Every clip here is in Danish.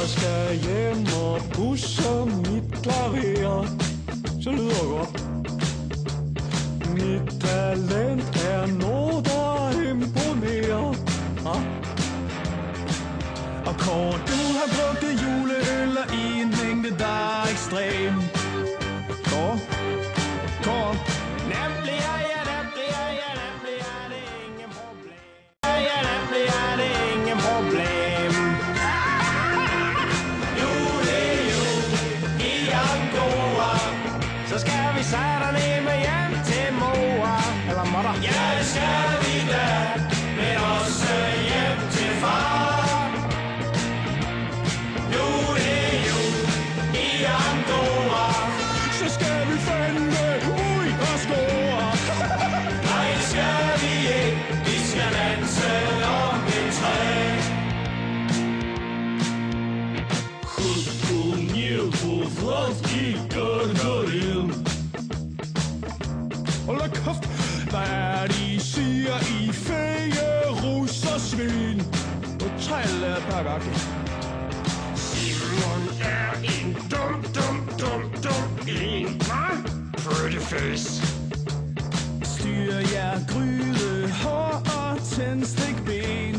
Jeg skal hjem og pusse mit klaver. Så lyder det godt. Mit talent er noget, der imponerer. Og Kåre, du har drukket juleøl i en mængde, der er ekstrem. Kåre? Nemlig er det ingen problem. Nemlig er det ingen problem. Jule, i Angora, så skal vi sætte ned med hjem til mor. Eller moder. Ja, det skal vi da, men også hjem til far. I Angora, så skal vi fandme ud og score. Nej, det skal vi ikke. Vi skal danse om et træ. Хутко небо сладкий горгорел. Hold da kæft, hvad er de siger i fæge rus og svin? Total bagage. Simon er en dum en. Pretty face. Styr jer gryde, hår og tændstikben.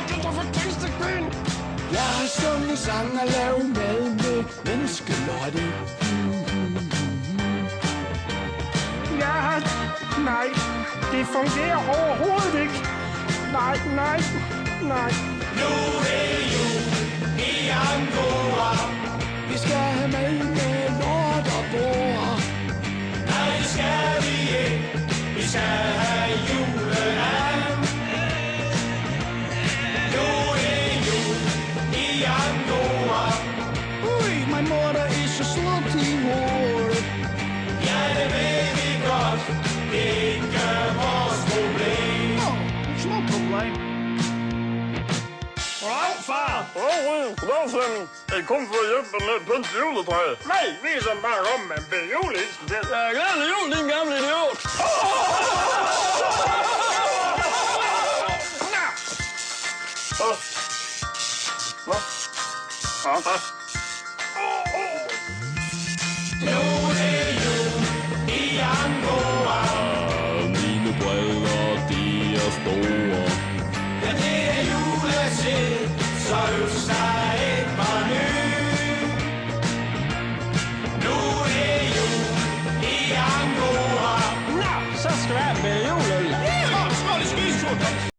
Det er for tændstikben. Jeg har sunget sang og lavet mad med menneskelotte. Ja, nej, det fungerer overhovedet ikke. Nej. Nu er jul i Angora. Vi skal have mad med lort og bord. Nej, det skal vi ikke. Vi skal have juleand. Nu er jul i Angora. Ui, min mor der er så slugt i hovedet. Ja, det ved vi godt. Det er ikke vores problem. Små problem. Goddag, far. Goddag, Flemming. Er I kun for at hjælpe med at pynte juletræet? Nej, vi er så bare om med en bed julehilsen til. Ja, glædelig jul, din gamle idiot. Nu er jul i Angora. Mine briller, de er store.